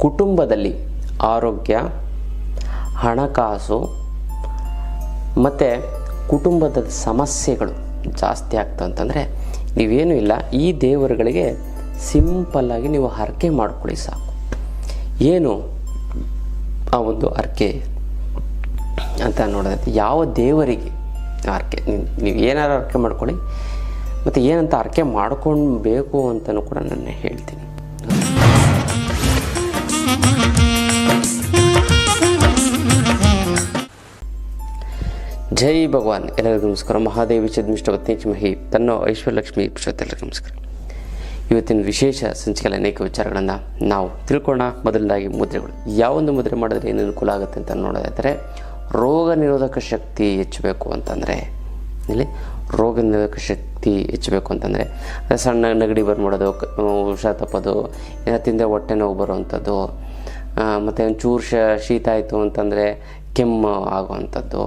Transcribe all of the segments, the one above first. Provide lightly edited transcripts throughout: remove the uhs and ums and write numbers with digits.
ಕುಟುಂಬದಲ್ಲಿ ಆರೋಗ್ಯ, ಹಣಕಾಸು ಮತ್ತು ಕುಟುಂಬದ ಸಮಸ್ಯೆಗಳು ಜಾಸ್ತಿ ಆಗ್ತವೆ ಅಂತಂದರೆ ನೀವೇನೂ ಇಲ್ಲ, ಈ ದೇವರುಗಳಿಗೆ ಸಿಂಪಲ್ಲಾಗಿ ನೀವು ಹರಕೆ ಮಾಡ್ಕೊಳ್ಳಿ ಸಾಕು. ಏನು ಆ ಒಂದು ಹರಕೆ ಅಂತ ನೋಡೋದೈತೆ, ಯಾವ ದೇವರಿಗೆ ಹರಕೆ ನೀವು ಏನಾರು ಹರಕೆ ಮಾಡ್ಕೊಳ್ಳಿ, ಮತ್ತು ಏನಂತ ಹರಕೆ ಮಾಡ್ಕೊಳ್ಬೇಕು ಅಂತಲೂ ಕೂಡ ನಾನು ಹೇಳ್ತೀನಿ. ಜೈ ಭಗವಾನ್. ಎಲ್ಲರಿಗೂ ನಮಸ್ಕಾರ. ಮಹಾದೇವಿ ಚಿದ್ಮಿಷ್ಟವತ್ನಿ ಚಿಮಹಿ ತನ್ನೋ ಐಶ್ವರ್ಯಲಕ್ಷ್ಮಿ ಎಲ್ಲರಿಗೂ ನಮಸ್ಕಾರ. ಇವತ್ತಿನ ವಿಶೇಷ ಸಂಚಿಕೆಯಲ್ಲಿ ಅನೇಕ ವಿಚಾರಗಳನ್ನು ನಾವು ತಿಳ್ಕೊಳ್ಳೋಣ. ಮೊದಲದಾಗಿ ಮುದ್ರೆಗಳು. ಯಾವೊಂದು ಮುದ್ರೆ ಮಾಡಿದ್ರೆ ಏನು ಅನುಕೂಲ ಆಗುತ್ತೆ ಅಂತ ನೋಡೋದಾದರೆ, ರೋಗ ನಿರೋಧಕ ಶಕ್ತಿ ಹೆಚ್ಚಬೇಕು ಅಂತಂದರೆ, ಇಲ್ಲಿ ರೋಗ ನಿರೋಧಕ ಶಕ್ತಿ ಹೆಚ್ಚಬೇಕು ಅಂತಂದರೆ ಸಣ್ಣ ನೆಗಡಿ ಬಂದ್ಬಿಡೋದು, ಹುಷ ತಪ್ಪೋದು, ಏನೋ ತಿಂದರೆ ಹೊಟ್ಟೆ ನೋವು ಬರುವಂಥದ್ದು, ಮತ್ತು ಒಂಚೂರು ಶೀತ ಆಯಿತು ಅಂತಂದರೆ ಕೆಮ್ಮು ಆಗುವಂಥದ್ದು,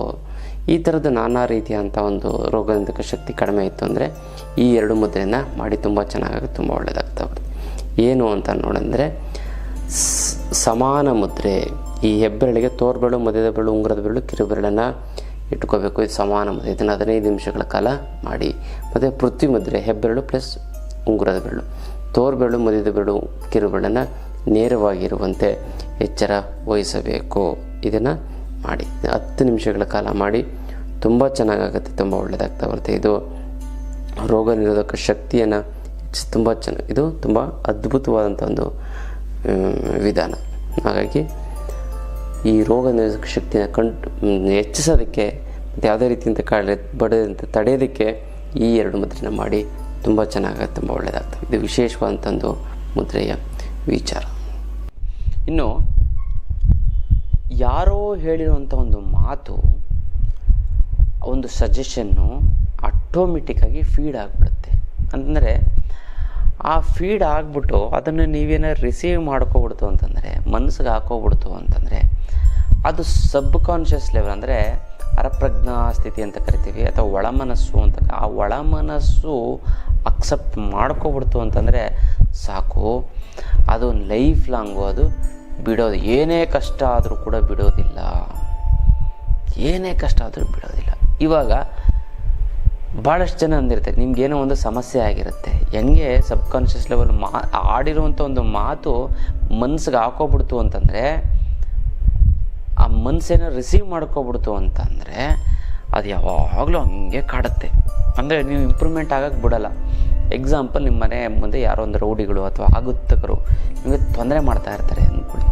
ಈ ಥರದ್ದು ನಾನಾ ರೀತಿಯಂಥ ಒಂದು ರೋಗ ನಿರೋಧಕ ಶಕ್ತಿ ಕಡಿಮೆ ಇತ್ತು ಅಂದರೆ ಈ ಎರಡು ಮುದ್ರೆಯನ್ನು ಮಾಡಿ ತುಂಬ ಚೆನ್ನಾಗಿ ತುಂಬ ಒಳ್ಳೆಯದಾಗ್ತವೆ. ಏನು ಅಂತ ನೋಡಿದ್ರೆ ಸಮಾನ ಮುದ್ರೆ. ಈ ಹೆಬ್ಬೆರಳಿಗೆ ತೋರ್ಬೆರಳು, ಮಧ್ಯದ ಬೆರಳು, ಉಂಗುರದ ಬೆರಳು, ಕಿರುಬೆರಳನ್ನು ಇಟ್ಕೋಬೇಕು. ಇದು ಸಮಾನ ಮುದ್ರೆ. ಇದನ್ನು 15 ನಿಮಿಷಗಳ ಕಾಲ ಮಾಡಿ. ಮತ್ತು ಪೃಥ್ವಿ ಮುದ್ರೆ, ಹೆಬ್ಬೆರಳು ಪ್ಲಸ್ ಉಂಗುರದ ಬೆರಳು, ತೋರ್ಬೆರಳು, ಮಧ್ಯದ ಬೆರಳು, ಕಿರುಬೆರಳನ್ನು ನೇರವಾಗಿರುವಂತೆ ಎಚ್ಚರ ವಹಿಸಬೇಕು. ಇದನ್ನು ಮಾಡಿ 10 ನಿಮಿಷಗಳ ಕಾಲ ಮಾಡಿ. ತುಂಬ ಚೆನ್ನಾಗಾಗುತ್ತೆ, ತುಂಬ ಒಳ್ಳೆಯದಾಗ್ತಾ ಬರುತ್ತೆ. ಇದು ರೋಗ ನಿರೋಧಕ ಶಕ್ತಿಯನ್ನು ತುಂಬ ಇದು ತುಂಬ ಅದ್ಭುತವಾದಂಥ ಒಂದು ವಿಧಾನ. ಹಾಗಾಗಿ ಈ ರೋಗ ನಿರೋಧಕ ಶಕ್ತಿಯನ್ನು ಹೆಚ್ಚಿಸೋದಕ್ಕೆ ಮತ್ತು ಯಾವುದೇ ರೀತಿಯಿಂದ ಬಡದಂತೆ ತಡೆಯೋದಕ್ಕೆ ಈ ಎರಡು ಮುದ್ರೆನ ಮಾಡಿ. ತುಂಬ ಚೆನ್ನಾಗಿ ತುಂಬ ಒಳ್ಳೆಯದಾಗ್ತದೆ. ಇದು ವಿಶೇಷವಾದಂಥದ್ದು ಮುದ್ರೆಯ ವಿಚಾರ. ಇನ್ನು ಯಾರೋ ಹೇಳಿರುವಂಥ ಒಂದು ಮಾತು, ಒಂದು ಸಜೆಷನ್ನು ಆಟೋಮೆಟಿಕ್ಕಾಗಿ ಫೀಡ್ ಆಗಿಬಿಡುತ್ತೆ. ಅಂದರೆ ಆ ಫೀಡ್ ಆಗಿಬಿಟ್ಟು ಅದನ್ನು ನೀವೇನಾರು ರಿಸೀವ್ ಮಾಡ್ಕೊಬಿಡ್ತು ಅಂತಂದರೆ, ಮನಸ್ಸಿಗೆ ಹಾಕೋಬಿಡ್ತು ಅಂತಂದರೆ, ಅದು ಸಬ್ ಕಾನ್ಷಿಯಸ್ ಲೆವೆಲ್ ಅಂದರೆ ಅರಪ್ರಜ್ಞಾ ಸ್ಥಿತಿ ಅಂತ ಕರಿತೀವಿ, ಅಥವಾ ಒಳಮನಸ್ಸು ಅಂತ. ಆ ಒಳಮನಸ್ಸು ಅಕ್ಸೆಪ್ಟ್ ಮಾಡ್ಕೊಬಿಡ್ತು ಅಂತಂದರೆ ಸಾಕು, ಅದು ಲೈಫ್ ಲಾಂಗು ಅದು ಬಿಡೋದು. ಏನೇ ಕಷ್ಟ ಆದರೂ ಕೂಡ ಬಿಡೋದಿಲ್ಲ, ಏನೇ ಕಷ್ಟ ಆದರೂ ಬಿಡೋದಿಲ್ಲ. ಇವಾಗ ಭಾಳಷ್ಟು ಜನ ಅಂದಿರ್ತಾರೆ, ನಿಮ್ಗೇನೋ ಒಂದು ಸಮಸ್ಯೆ ಆಗಿರುತ್ತೆ, ಹೆಂಗೆ ಸಬ್ ಕಾನ್ಷಿಯಸ್ ಲೆವೆಲ್ ಆಡಿರುವಂಥ ಒಂದು ಮಾತು ಮನ್ಸಿಗೆ ಹಾಕೋಬಿಡ್ತು ಅಂತಂದರೆ, ಆ ಮನಸ್ಸೇನೋ ರಿಸೀವ್ ಮಾಡ್ಕೊಬಿಡ್ತು ಅಂತಂದರೆ ಅದು ಯಾವಾಗಲೂ ಹಂಗೆ ಕಾಡುತ್ತೆ. ಅಂದರೆ ನೀವು ಇಂಪ್ರೂವ್ಮೆಂಟ್ ಆಗೋಕ್ಕೆ ಬಿಡೋಲ್ಲ. ಎಕ್ಸಾಂಪಲ್, ನಿಮ್ಮ ಮನೆ ಮುಂದೆ ಯಾರೋ ಒಂದು ರೌಡಿಗಳು ಅಥವಾ ಆಗುತ್ತಕರು ನಿಮಗೆ ತೊಂದರೆ ಮಾಡ್ತಾ ಇರ್ತಾರೆ ಅಂದ್ಕೊಳ್ಳಿ.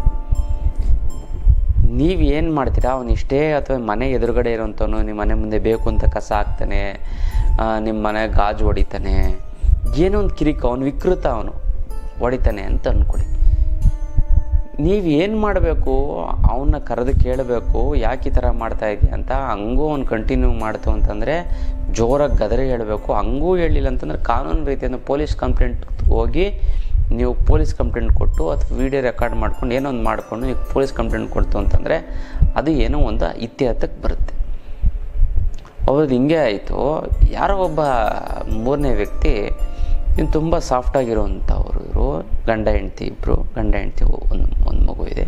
ನೀವು ಏನು ಮಾಡ್ತೀರಾ, ಅವನಿಷ್ಟೇ ಅಥವಾ ಮನೆ ಎದುರುಗಡೆ ಇರೋಂಥವನು ನಿಮ್ಮ ಮನೆ ಮುಂದೆ ಬೇಕು ಅಂತ ಕಸ ಹಾಕ್ತಾನೆ, ನಿಮ್ಮ ಮನೆ ಗಾಜು ಹೊಡಿತಾನೆ, ಏನೋ ಒಂದು ಕಿರಿಕ, ಅವನು ವಿಕೃತ, ಅವನು ಹೊಡಿತಾನೆ ಅಂತ ಅಂದ್ಕೊಳ್ಳಿ. ನೀವು ಏನು ಮಾಡಬೇಕು, ಅವನ್ನ ಕರೆದು ಕೇಳಬೇಕು, ಯಾಕೆ ಈ ಥರ ಮಾಡ್ತಾ ಇದೆಯಾ ಅಂತ. ಹಂಗೂ ಅವ್ನು ಕಂಟಿನ್ಯೂ ಮಾಡ್ತು ಅಂತಂದರೆ ಜೋರಾಗಿ ಗದರಿ ಹೇಳಬೇಕು. ಹಂಗೂ ಹೇಳಿಲ್ಲ ಅಂತಂದರೆ ಕಾನೂನು ರೀತಿಯಿಂದ ಪೊಲೀಸ್ ಕಂಪ್ಲೇಂಟ್ ಹೋಗಿ ನೀವು ಪೊಲೀಸ್ ಕಂಪ್ಲೇಂಟ್ ಕೊಟ್ಟು ಅಥವಾ ವಿಡಿಯೋ ರೆಕಾರ್ಡ್ ಮಾಡ್ಕೊಂಡು ಏನೋ ಒಂದು ಮಾಡಿಕೊಂಡು ನೀವು ಪೊಲೀಸ್ ಕಂಪ್ಲೇಂಟ್ ಕೊಡ್ತು ಅಂತಂದರೆ ಅದು ಏನೋ ಒಂದು ಇತ್ಯರ್ಥಕ್ಕೆ ಬರುತ್ತೆ. ಅವ್ರದ್ದು ಹಿಂಗೆ ಆಯಿತು. ಯಾರೋ ಒಬ್ಬ 3ನೇ ವ್ಯಕ್ತಿ, ಇನ್ನು ತುಂಬ ಸಾಫ್ಟಾಗಿರೋವಂಥವ್ರು ಇವರು, ಗಂಡ ಹೆಂಡ್ತಿ ಇಬ್ಬರು, ಗಂಡ ಹೆಂಡ್ತಿ ಒಂದು ಮಗು ಇದೆ,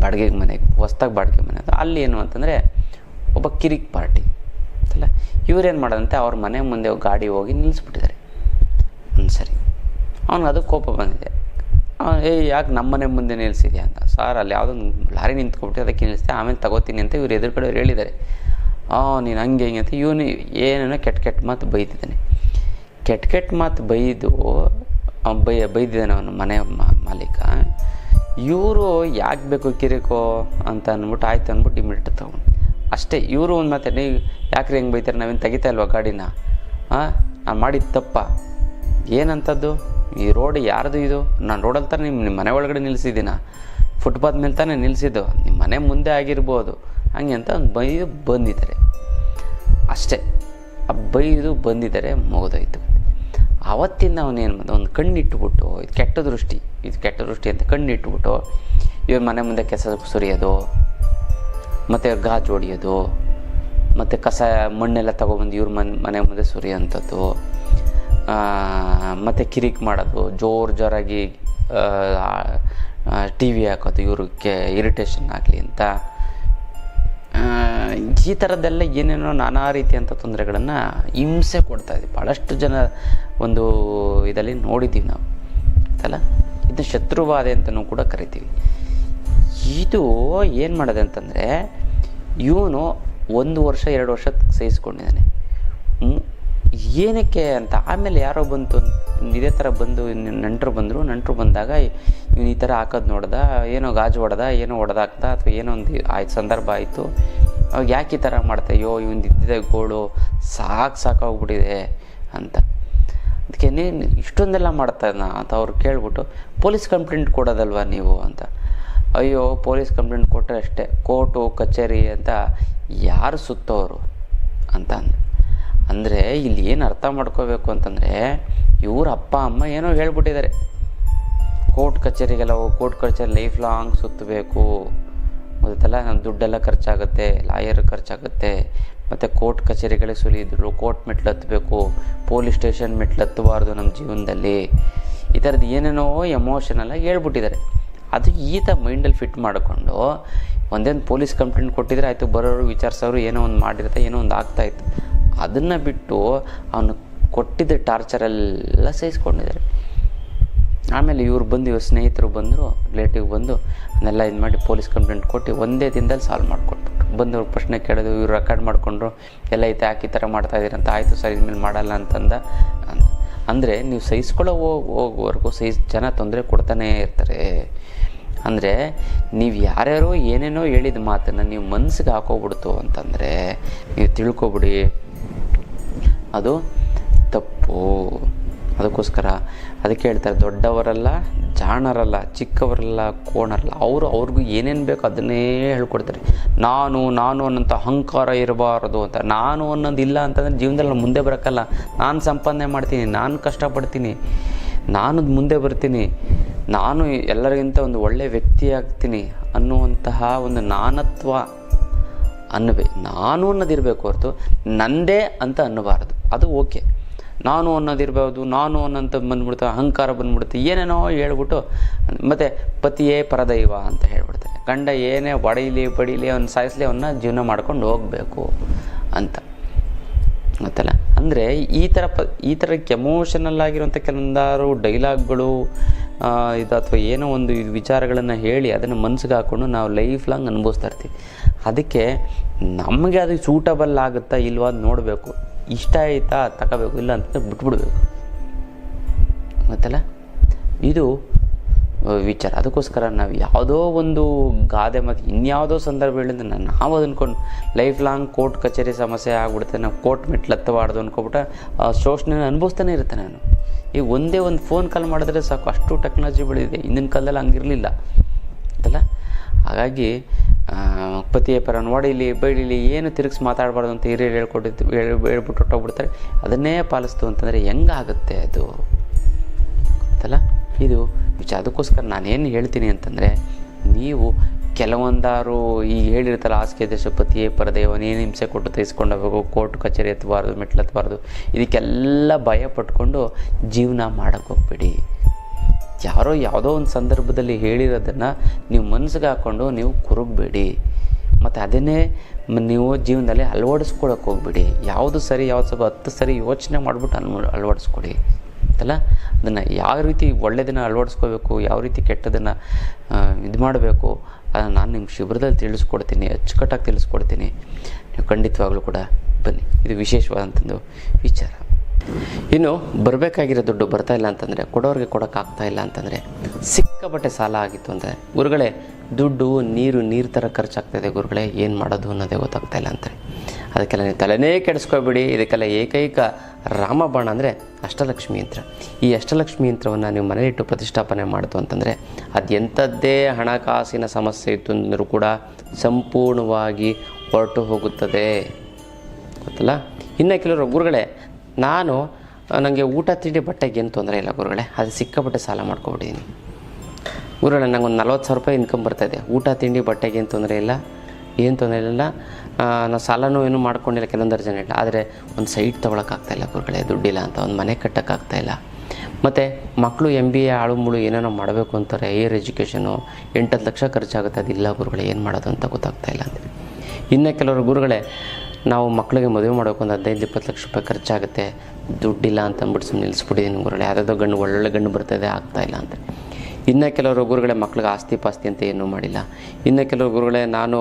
ಬಾಡಿಗೆ ಮನೆಗೆ ಹೊಸ್ದಾಗಿ ಬಾಡಿಗೆ ಮನೆ ಅದು. ಅಲ್ಲಿ ಏನು ಅಂತಂದರೆ ಒಬ್ಬ ಕಿರಿಕ್ ಪಾರ್ಟಿ ಅಲ್ಲ, ಇವ್ರೇನು ಮಾಡೋದಂತೆ ಅವ್ರ ಮನೆ ಮುಂದೆ ಗಾಡಿ ಹೋಗಿ ನಿಲ್ಲಿಸ್ಬಿಟ್ಟಿದ್ದಾರೆ. ಸರಿ, ಅವ್ನಿಗೆ ಅದು ಕೋಪ ಬಂದಿದೆ. ಯಾಕೆ ನಮ್ಮ ಮನೆ ಮುಂದೆ ನಿಲ್ಲಿಸಿದ್ಯಾ ಅಂತ. ಸಾರ್, ಅಲ್ಲಿ ಯಾವುದೊಂದು ಲಾರಿ ನಿಂತ್ಕೊಬಿಟ್ಟು ಅದಕ್ಕೆ ನಿಲ್ಲಿಸ್ತೆ, ಆಮೇಲೆ ತಗೋತೀನಿ ಅಂತ ಇವ್ರು ಎದುರು ಕಡೆ ಹೇಳಿದ್ದಾರೆ. ನೀನು ಹಂಗೆ ಹಿಂಗೆ ಅಂತ ಇವನು ಏನೇನೋ ಕೆಟ್ಟ ಮಾತು ಬೈದಿದ್ದಾನೆ. ಕೆಟ್ಟ ಮಾತು ಬೈದಿದ್ದಾನೆ ಅವನು ಮನೆ ಮಾಲೀಕ. ಇವರು ಯಾಕೆ ಬೇಕು ಕಿರಿಕೋ ಅಂತ ಅಂದ್ಬಿಟ್ಟು ಆಯ್ತು ಅಂದ್ಬಿಟ್ಟು ಇಮಿಡಿಯೇಟ್ ತಗೊಂಡು ಅಷ್ಟೇ. ಇವರು ಒಂದು ಮಾತು, ನೀವು ಯಾಕ್ರಿ ಹೆಂಗೆ ಬೈತಾರೆ, ನಾವೇನು ತೆಗಿತಾ ಇಲ್ವಾ ಗಾಡಿನ, ನಾನು ಮಾಡಿದ ತಪ್ಪ ಏನಂಥದ್ದು, ಈ ರೋಡ್ ಯಾರ್ದು ಇದು, ನಾನು ರೋಡಲ್ಲಿ ತಾನೆ ನಿಮ್ಮ ಮನೆ ಒಳಗಡೆ ನಿಲ್ಲಿಸಿದ್ದೀನ, ಫುಟ್ಪಾತ್ ಮೇಲೆ ತಾನೇ ನಿಲ್ಲಿಸಿದ್ದು, ನಿಮ್ಮ ಮನೆ ಮುಂದೆ ಆಗಿರ್ಬೋದು ಹಂಗೆ ಅಂತ ಒಂದು ಬೈದು ಬಂದಿದ್ದಾರೆ ಅಷ್ಟೇ. ಆ ಬೈದು ಬಂದಿದ್ದಾರೆ, ಮುಗಿದೋಯ್ತು. ಆವತ್ತಿಂದ ಅವನೇನು ಮಾಡಿದ, ಒಂದು ಕಣ್ಣಿಟ್ಬಿಟ್ಟು ಇದು ಕೆಟ್ಟ ದೃಷ್ಟಿ ಅಂತ ಕಣ್ಣಿಟ್ಬಿಟ್ಟು ಇವ್ರ ಮನೆ ಮುಂದೆ ಕೆಸ ಸುರಿಯೋದು, ಮತ್ತು ಗಾಜು ಹೊಡಿಯೋದು, ಮತ್ತು ಕಸ ಮಣ್ಣೆಲ್ಲ ತೊಗೊಬಂದು ಇವ್ರ ಮನೆ ಮುಂದೆ ಸುರಿಯೋಂಥದ್ದು, ಮತ್ತು ಕಿರಿಕ್ ಮಾಡೋದು, ಜೋರಾಗಿ ಟಿ ವಿ ಹಾಕೋದು ಇವ್ರಿಗೆ ಇರಿಟೇಷನ್ ಆಗಲಿ ಅಂತ, ಈ ಥರದ್ದೆಲ್ಲ ಏನೇನೋ ನಾನಾ ರೀತಿಯಂಥ ತೊಂದರೆಗಳನ್ನು ಹಿಂಸೆ ಕೊಡ್ತಾಯಿದ್ವಿ. ಭಾಳಷ್ಟು ಜನ ಒಂದು ಇದರಲ್ಲಿ ನೋಡಿದ್ದೀವಿ ನಾವು ಅಲ್ಲ. ಇದು ಶತ್ರುವಾದೆ ಅಂತಲೂ ಕೂಡ ಕರಿತೀವಿ. ಇದು ಏನು ಮಾಡೋದು ಅಂತಂದರೆ, ಇವನು 1 ವರ್ಷ 2 ವರ್ಷ ಸಹಿಸ್ಕೊಂಡಿದ್ದಾನೆ. ಏನಕ್ಕೆ ಅಂತ ಆಮೇಲೆ ಯಾರೋ ಬಂತು ಇದೇ ಥರ ಬಂದು ನೆಂಟರು ಬಂದಾಗ ಇವನು ಈ ಥರ ಹಾಕೋದು ನೋಡ್ದ, ಏನೋ ಗಾಜು ಹೊಡೆದ, ಏನೋ ಹೊಡೆದಾಕ್ದ, ಅಥವಾ ಏನೋ ಒಂದು ಆಯ್ತು ಸಂದರ್ಭ ಆಯಿತು, ಅವಾಗ ಯಾಕೆ ಈ ಥರ ಮಾಡ್ತಾ, ಅಯ್ಯೋ ಇವನು ಇದ್ದಿದ್ದೆ ಗೋಳು ಸಾಕಾಗ್ಬಿಟ್ಟಿದೆ ಅಂತ. ಅದಕ್ಕೆ ನೀನು ಇಷ್ಟೊಂದೆಲ್ಲ ಮಾಡ್ತಾನ ಅಂತ ಅವ್ರು ಕೇಳ್ಬಿಟ್ಟು, ಪೊಲೀಸ್ ಕಂಪ್ಲೇಂಟ್ ಕೊಡೋದಲ್ವ ನೀವು ಅಂತ. ಅಯ್ಯೋ ಪೊಲೀಸ್ ಕಂಪ್ಲೇಂಟ್ ಕೊಟ್ಟರೆ ಅಷ್ಟೇ, ಕೋರ್ಟು ಕಚೇರಿ ಅಂತ ಯಾರು ಸುತ್ತೋರು ಅಂತ ಅಂದರೆ ಇಲ್ಲಿ ಏನು ಅರ್ಥ ಮಾಡ್ಕೋಬೇಕು ಅಂತಂದರೆ, ಇವ್ರ ಅಪ್ಪ ಅಮ್ಮ ಏನೋ ಹೇಳ್ಬಿಟ್ಟಿದ್ದಾರೆ, ಕೋರ್ಟ್ ಕಚೇರಿಗೆಲ್ಲ ಹೋಗಿ ಕೋರ್ಟ್ ಕಚೇರಿ ಲೈಫ್ ಲಾಂಗ್ ಸುತ್ತಬೇಕು, ಗೊತ್ತಲ್ಲ, ನಮ್ಮ ದುಡ್ಡೆಲ್ಲ ಖರ್ಚಾಗುತ್ತೆ, ಲಾಯರ್ ಖರ್ಚಾಗುತ್ತೆ, ಮತ್ತು ಕೋರ್ಟ್ ಕಚೇರಿಗಳಿಗೆ ಸುಲಿದ್ರು, ಕೋರ್ಟ್ ಮೆಟ್ಲು ಹತ್ತಬೇಕು, ಪೊಲೀಸ್ ಸ್ಟೇಷನ್ ಮೆಟ್ಲು ಹತ್ತಬಾರ್ದು ನಮ್ಮ ಜೀವನದಲ್ಲಿ, ಈ ಥರದ್ದು ಏನೇನೋ ಎಮೋಷನಲ್ಲಾಗಿ ಹೇಳ್ಬಿಟ್ಟಿದ್ದಾರೆ. ಅದು ಈತ ಮೈಂಡಲ್ಲಿ ಫಿಟ್ ಮಾಡಿಕೊಂಡು ಒಂದೇನು ಪೊಲೀಸ್ ಕಂಪ್ಲೇಂಟ್ ಕೊಟ್ಟಿದ್ರೆ ಆಯಿತು, ಬರೋರು ವಿಚಾರಿಸೋರು ಏನೋ ಒಂದು ಮಾಡಿರುತ್ತೆ, ಏನೋ ಒಂದು ಆಗ್ತಾಯಿತ್ತು. ಅದನ್ನು ಬಿಟ್ಟು ಅವನು ಕೊಟ್ಟಿದ್ದ ಟಾರ್ಚರೆಲ್ಲ ಸಹಿಸ್ಕೊಂಡಿದ್ದಾರೆ. ಆಮೇಲೆ ಇವ್ರು ಸ್ನೇಹಿತರು ಬಂದರು, ರಿಲೇಟಿವ್ ಬಂದು ಅದನ್ನೆಲ್ಲ ಇದು ಮಾಡಿ ಪೊಲೀಸ್ ಕಂಪ್ಲೇಂಟ್ ಕೊಟ್ಟು ಒಂದೇ ದಿನದಲ್ಲಿ ಸಾಲ್ವ್ ಮಾಡಿಕೊಟ್ಬಿಟ್ರು. ಬಂದವ್ರು ಪ್ರಶ್ನೆ ಕೇಳೋದು, ಇವ್ರು ರೆಕಾರ್ಡ್ ಮಾಡಿಕೊಂಡ್ರು, ಎಲ್ಲ ಐತೆ ಯಾಕೆ ಈ ಥರ ಮಾಡ್ತಾಯಿದ್ದೀರಿ ಅಂತ. ಆಯಿತು ಸರ್ ಇನ್ಮೇಲೆ ಮಾಡಲ್ಲ ಅಂತಂದ. ಅಂದರೆ ನೀವು ಸಹಿಸ್ಕೊಳ್ಳೋ ಹೋಗೋವರೆಗೂ ಜನ ತೊಂದರೆ ಕೊಡ್ತಾನೇ ಇರ್ತಾರೆ. ಅಂದರೆ ನೀವು ಯಾರ್ಯಾರೋ ಏನೇನೋ ಹೇಳಿದ ಮಾತನ್ನು ನೀವು ಮನಸ್ಸಿಗೆ ಹಾಕೋಗ್ಬಿಡ್ತು ಅಂತಂದರೆ ನೀವು ತಿಳ್ಕೊಬಿಡಿ ಅದು ತಪ್ಪು. ಅದಕ್ಕೋಸ್ಕರ ಅದಕ್ಕೆ ಹೇಳ್ತಾರೆ, ದೊಡ್ಡವರಲ್ಲ ಜಾಣರಲ್ಲ, ಚಿಕ್ಕವರಲ್ಲ ಕೋಣರಲ್ಲ, ಅವ್ರಿಗೂ ಏನೇನು ಬೇಕೋ ಅದನ್ನೇ ಹೇಳ್ಕೊಡ್ತಾರೆ. ನಾನು ಅನ್ನೋಂಥ ಅಹಂಕಾರ ಇರಬಾರ್ದು ಅಂತ. ನಾನು ಅನ್ನೋದು ಇಲ್ಲ ಅಂತಂದರೆ ಜೀವನದಲ್ಲಿ ಮುಂದೆ ಬರೋಕ್ಕಲ್ಲ. ನಾನು ಸಂಪಾದನೆ ಮಾಡ್ತೀನಿ, ನಾನು ಕಷ್ಟಪಡ್ತೀನಿ, ನಾನು ಮುಂದೆ ಬರ್ತೀನಿ, ನಾನು ಎಲ್ಲರಿಗಿಂತ ಒಂದು ಒಳ್ಳೆಯ ವ್ಯಕ್ತಿ ಆಗ್ತೀನಿ ಅನ್ನುವಂತಹ ಒಂದು ನಾನತ್ವ ನಾನು ಅನ್ನೋದಿರಬೇಕು ಹೊರತು ನಂದೇ ಅಂತ ಅನ್ನಬಾರ್ದು. ಅದು ಓಕೆ, ನಾನು ಅನ್ನೋದಿರ್ಬೋದು, ನಾನು ಅನ್ನೋಂಥ ಬಂದ್ಬಿಡ್ತು, ಅಹಂಕಾರ ಬಂದ್ಬಿಡುತ್ತೆ, ಏನೇನೋ ಹೇಳ್ಬಿಟ್ಟು ಮತ್ತು ಪತಿಯೇ ಪರದೈವ ಅಂತ ಹೇಳ್ಬಿಡ್ತಾರೆ. ಗಂಡ ಏನೇ ಬಡೀಲಿ ಅವ್ನು ಸಾಯಿಸಲಿ, ಅವನ್ನ ಜೀವನ ಮಾಡ್ಕೊಂಡು ಹೋಗಬೇಕು ಅಂತ ಗೊತ್ತಲ್ಲ. ಅಂದರೆ ಈ ಥರಕ್ಕೆ ಎಮೋಷನಲ್ ಆಗಿರುವಂಥ ಕೆಲವೊಂದಾರು ಡೈಲಾಗ್ಗಳು ಇದು ಅಥವಾ ಏನೋ ಒಂದು ವಿಚಾರಗಳನ್ನು ಹೇಳಿ ಅದನ್ನು ಮನಸ್ಸಿಗೆ ಹಾಕ್ಕೊಂಡು ನಾವು ಲೈಫ್ ಲಾಂಗ್ ಅನುಭವಿಸ್ತಾ ಇರ್ತೀವಿ. ಅದಕ್ಕೆ ನಮಗೆ ಅದು ಸೂಟಬಲ್ ಆಗುತ್ತಾ ಇಲ್ವಾ ಅದು ನೋಡಬೇಕು. ಇಷ್ಟ ಆಯಿತಾ ತಗೋಬೇಕು, ಇಲ್ಲ ಅಂತ ಬಿಟ್ಬಿಡ್ಬೇಕು ಗೊತ್ತಲ್ಲ. ಇದು ವಿಚಾರ. ಅದಕ್ಕೋಸ್ಕರ ನಾವು ಯಾವುದೋ ಒಂದು ಗಾದೆ ಮತ್ತು ಇನ್ಯಾವುದೋ ಸಂದರ್ಭಗಳಿಂದ ನಾವು ಅಂದ್ಕೊಂಡು ಲೈಫ್ ಲಾಂಗ್ ಕೋರ್ಟ್ ಕಚೇರಿ ಸಮಸ್ಯೆ ಆಗ್ಬಿಡುತ್ತೆ, ನಾವು ಕೋರ್ಟ್ ಮೆಟ್ಲು ಹತ್ತಬಾರ್ದು ಅಂದ್ಕೊಬಿಟ್ಟು ಶೋಷಣೆ ಅನುಭವಿಸ್ತಾನೆ ಇರುತ್ತೆ. ನಾನು ಈಗ ಒಂದೇ ಒಂದು ಫೋನ್ ಕಾಲ್ ಮಾಡಿದ್ರೆ ಸಾಕು, ಅಷ್ಟು ಟೆಕ್ನಾಲಜಿ ಬೆಳೆದಿದೆ. ಹಿಂದಿನ ಕಾಲದಲ್ಲಿ ಹಂಗಿರಲಿಲ್ಲ ಅಂತಲ್ಲ. ಹಾಗಾಗಿ ಪತಿಯ ಪರ ನೋಡಿಲಿ ಬೈಡಿಲಿ ಏನು ತಿರುಗಿಸಿ ಮಾತಾಡಬಾರ್ದು ಅಂತ ಹಿರಿಯರು ಹೇಳ್ಬಿಟ್ಟು ಹೊಟ್ಟೋಗ್ಬಿಡ್ತಾರೆ. ಅದನ್ನೇ ಪಾಲಿಸ್ತು ಅಂತಂದರೆ ಹೆಂಗಾಗುತ್ತೆ ಅದು ಅಂತಲ್ಲ. ಇದು ವಿಚಾರ. ಅದಕ್ಕೋಸ್ಕರ ನಾನೇನು ಹೇಳ್ತೀನಿ ಅಂತಂದರೆ, ನೀವು ಕೆಲವೊಂದಾರು ಈಗ ಹೇಳಿರ್ತಾರೆ ಹಾಸಿಗೆ ದೇಶಪತಿಯೇ ಪರದೇವನೇನು ಹಿಂಸೆ ಕೊಟ್ಟು ತೆಗೆಸ್ಕೊಂಡೋಗ್ಬೇಕು, ಕೋರ್ಟ್ ಕಚೇರಿ ಎತ್ತಬಾರ್ದು, ಮೆಟ್ಲು ಹತ್ತಬಾರ್ದು, ಇದಕ್ಕೆಲ್ಲ ಭಯ ಪಟ್ಕೊಂಡು ಜೀವನ ಮಾಡೋಕ್ಕೆ ಹೋಗ್ಬೇಡಿ. ಯಾರೋ ಯಾವುದೋ ಒಂದು ಸಂದರ್ಭದಲ್ಲಿ ಹೇಳಿರೋದನ್ನು ನೀವು ಮನಸ್ಸಿಗೆ ಹಾಕ್ಕೊಂಡು ನೀವು ಕುರುಗಬೇಡಿ. ಮತ್ತು ಅದನ್ನೇ ನೀವು ಜೀವನದಲ್ಲಿ ಅಳವಡಿಸ್ಕೊಳಕ್ಕೆ ಹೋಗ್ಬೇಡಿ. ಯಾವುದು ಸರಿ ಯಾವುದು ಸ್ವಲ್ಪ 10 ಸರಿ ಯೋಚನೆ ಮಾಡಿಬಿಟ್ಟು ಅಳವಡಿಸ್ಕೊಡಿ ಅಂತಲ್ಲ. ಅದನ್ನು ಯಾವ ರೀತಿ ಒಳ್ಳೆಯದನ್ನು ಅಳವಡಿಸ್ಕೋಬೇಕು, ಯಾವ ರೀತಿ ಕೆಟ್ಟದನ್ನು ಇದು ಮಾಡಬೇಕು, ಅದನ್ನು ನಾನು ನಿಮ್ಮ ಶಿಬಿರದಲ್ಲಿ ತಿಳಿಸ್ಕೊಡ್ತೀನಿ, ಅಚ್ಚುಕಟ್ಟಾಗಿ ತಿಳಿಸ್ಕೊಡ್ತೀನಿ. ನೀವು ಖಂಡಿತವಾಗ್ಲೂ ಕೂಡ ಬನ್ನಿ. ಇದು ವಿಶೇಷವಾದಂಥದ್ದು ವಿಚಾರ. ಇನ್ನು ಬರಬೇಕಾಗಿರೋ ದುಡ್ಡು ಬರ್ತಾ ಇಲ್ಲ ಅಂತಂದರೆ, ಕೊಡೋರಿಗೆ ಕೊಡೋಕ್ಕಾಗ್ತಾ ಇಲ್ಲ ಅಂತಂದರೆ, ಸಿಕ್ಕಾಪಟ್ಟೆ ಸಾಲ ಆಗಿತ್ತು ಅಂದರೆ, ಗುರುಗಳೇ ದುಡ್ಡು ನೀರು ಥರ ಖರ್ಚಾಗ್ತಾಯಿದೆ ಗುರುಗಳೇ, ಏನು ಮಾಡೋದು ಅನ್ನೋದೇ ಗೊತ್ತಾಗ್ತಾ ಇಲ್ಲ ಅಂತಾರೆ. ಅದಕ್ಕೆಲ್ಲ ನೀವು ತಲೆನೇ ಕೆಡಿಸ್ಕೊಬೇಡಿ. ಇದಕ್ಕೆಲ್ಲ ಏಕೈಕ ರಾಮಬಾಣ ಅಂದರೆ ಅಷ್ಟಲಕ್ಷ್ಮಿ ಯಂತ್ರ. ಈ ಅಷ್ಟಲಕ್ಷ್ಮಿ ಯಂತ್ರವನ್ನು ನೀವು ಮನೆಯಲ್ಲಿಟ್ಟು ಪ್ರತಿಷ್ಠಾಪನೆ ಮಾಡಿತು ಅಂತಂದರೆ, ಅದು ಎಂಥದ್ದೇ ಹಣಕಾಸಿನ ಸಮಸ್ಯೆ ಇತ್ತು ಅಂದರೂ ಕೂಡ ಸಂಪೂರ್ಣವಾಗಿ ಹೊರಟು ಹೋಗುತ್ತದೆ ಗೊತ್ತಲ್ಲ. ಇನ್ನು ಕೆಲವರು ಗುರುಗಳೇ ನನಗೆ ಊಟ ತಿಂಡಿ ಬಟ್ಟೆಗೆ ಏನು ತೊಂದರೆ ಇಲ್ಲ ಗುರುಗಳೇ, ಅದು ಸಿಕ್ಕಾಪಟ್ಟೆ ಸಾಲ ಮಾಡ್ಕೊಬಿಟ್ಟಿದ್ದೀನಿ ಗುರುಗಳೇ, ನಂಗೆ ಒಂದು 40,000 ರೂಪಾಯಿ ಇನ್ಕಮ್ ಬರ್ತಾಯಿದೆ, ಊಟ ತಿಂಡಿ ಬಟ್ಟೆಗೆ ಏನು ತೊಂದರೆ ಇಲ್ಲ, ನಾನು ಸಾಲನೂ ಏನೂ ಮಾಡ್ಕೊಂಡಿಲ್ಲ, ಕೆಲವೊಂದರ ಜನ ಇಲ್ಲ. ಆದರೆ ಒಂದು ಸೈಟ್ ತೊಗೊಳಕ್ಕಾಗ್ತಾಯಿಲ್ಲ ಗುರುಗಳೇ, ದುಡ್ಡಿಲ್ಲ ಅಂತ, ಒಂದು ಮನೆ ಕಟ್ಟೋಕ್ಕಾಗ್ತಾಯಿಲ್ಲ, ಮತ್ತು ಮಕ್ಕಳು MBA ಆಳು ಮುಳು ಏನೇನೋ ಮಾಡಬೇಕು ಅಂತಾರೆ, ಹೈಯರ್ ಎಜುಕೇಷನು 8-10 ಲಕ್ಷ ಖರ್ಚಾಗುತ್ತೆ, ಅದಿಲ್ಲ ಗುರುಗಳೇ ಏನು ಮಾಡೋದು ಅಂತ ಗೊತ್ತಾಗ್ತಾ ಇಲ್ಲ ಅಂತ. ಇನ್ನು ಕೆಲವರು ಗುರುಗಳೇ ನಾವು ಮಕ್ಕಳಿಗೆ ಮದುವೆ ಮಾಡಬೇಕು ಒಂದು 15-20 ಲಕ್ಷ ರೂಪಾಯಿ ಖರ್ಚಾಗುತ್ತೆ, ದುಡ್ಡಿಲ್ಲ ಅಂತ ಅಂದ್ಬಿಟ್ಟು ಸುಮ್ಮನೆ ನಿಲ್ಲಿಸ್ಬಿಟ್ಟಿದ್ದೀನಿ ಗುರುಗಳೇ, ಯಾವುದಾದ್ರು ಗಂಡು ಒಳ್ಳೊಳ್ಳೆ ಗಂಡು ಬರ್ತಾಯಿದೆ ಆಗ್ತಾಯಿಲ್ಲ ಅಂತ. ಇನ್ನು ಕೆಲವರು ಗುರುಗಳೇ ಮಕ್ಳಿಗೆ ಆಸ್ತಿ ಪಾಸ್ತಿ ಅಂತ ಏನೂ ಮಾಡಿಲ್ಲ. ಇನ್ನು ಕೆಲವರು ಗುರುಗಳೇ ನಾನು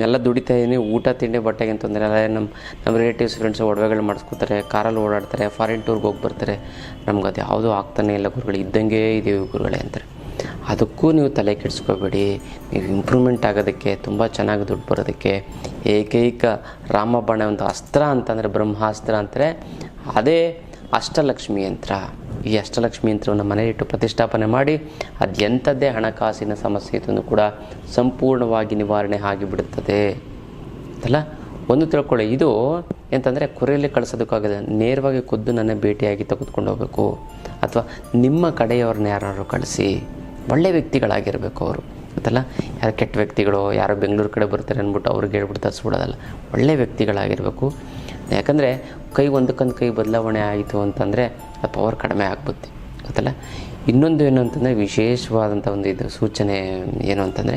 ಎಲ್ಲ ದುಡಿತಾ ಇದ್ದೀನಿ, ಊಟ ತಿಂಡಿ ಬಟ್ಟೆಗೆ ಅಂತಂದರೆ ಎಲ್ಲ ನಮ್ಮ ರಿಲೇಟಿವ್ಸ್ ಫ್ರೆಂಡ್ಸ್ ಒಡವೆಗಳು ಮಾಡಿಸ್ಕೊತಾರೆ, ಕಾರಲ್ಲಿ ಓಡಾಡ್ತಾರೆ, ಫಾರಿನ್ ಟೂರ್ಗೆ ಹೋಗಿ ಬರ್ತಾರೆ, ನಮ್ಗೆ ಅದು ಯಾವುದೂ ಆಗ್ತಾನೆ ಇಲ್ಲ ಗುರುಗಳು, ಇದ್ದಂಗೆ ಇದ್ದೀವಿ ಗುರುಗಳೇ ಅಂತಾರೆ. ಅದಕ್ಕೂ ನೀವು ತಲೆ ಕೆಡಿಸ್ಕೋಬೇಡಿ. ನೀವು ಇಂಪ್ರೂವ್ಮೆಂಟ್ ಆಗೋದಕ್ಕೆ, ತುಂಬ ಚೆನ್ನಾಗಿ ದುಡ್ಡು ಬರೋದಕ್ಕೆ ಏಕೈಕ ರಾಮಬಾಣ ಒಂದು ಅಸ್ತ್ರ ಅಂತಂದರೆ, ಬ್ರಹ್ಮಾಸ್ತ್ರ ಅಂತಾರೆ, ಅದೇ ಅಷ್ಟಲಕ್ಷ್ಮಿ ಯಂತ್ರ. ಈ ಅಷ್ಟಲಕ್ಷ್ಮಿ ಯಂತ್ರವನ್ನು ಮನೆಯಲ್ಲಿಟ್ಟು ಪ್ರತಿಷ್ಠಾಪನೆ ಮಾಡಿ ಅದು ಎಂಥದ್ದೇ ಹಣಕಾಸಿನ ಸಮಸ್ಯೆ ಇದನ್ನು ಕೂಡ ಸಂಪೂರ್ಣವಾಗಿ ನಿವಾರಣೆ ಆಗಿಬಿಡುತ್ತದೆ ಅಲ್ಲ. ಒಂದು ತಿಳ್ಕೊಳ್ಳಿ, ಇದು ಎಂತಂದರೆ ಕೊರೆಯಲ್ಲಿ ಕಳಿಸೋದಕ್ಕಾಗಲ್ಲ, ನೇರವಾಗಿ ಖುದ್ದು ನನ್ನ ಭೇಟಿಯಾಗಿ ತೆಗೆದುಕೊಂಡು ಹೋಗಬೇಕು, ಅಥವಾ ನಿಮ್ಮ ಕಡೆಯವ್ರನ್ನ ಯಾರು ಕಳಿಸಿ, ಒಳ್ಳೆ ವ್ಯಕ್ತಿಗಳಾಗಿರಬೇಕು ಅವರು ಗೊತ್ತಲ್ಲ. ಯಾರು ಕೆಟ್ಟ ವ್ಯಕ್ತಿಗಳು, ಯಾರೋ ಬೆಂಗಳೂರು ಕಡೆ ಬರ್ತಾರೆ ಅಂದ್ಬಿಟ್ಟು ಅವ್ರಿಗೆ ಹೇಳ್ಬಿಟ್ಟು ತರಿಸ್ಬಿಡೋದಲ್ಲ, ಒಳ್ಳೆ ವ್ಯಕ್ತಿಗಳಾಗಿರಬೇಕು. ಯಾಕಂದರೆ ಕೈ ಒಂದಕ್ಕೊಂದು ಕೈ ಬದಲಾವಣೆ ಆಯಿತು ಅಂತಂದರೆ ಆ ಪವರ್ ಕಡಿಮೆ ಆಗ್ಬೋದು ಗೊತ್ತಲ್ಲ. ಇನ್ನೊಂದು ಏನು ಅಂತಂದರೆ ವಿಶೇಷವಾದಂಥ ಒಂದು ಇದು ಸೂಚನೆ ಏನು ಅಂತಂದರೆ,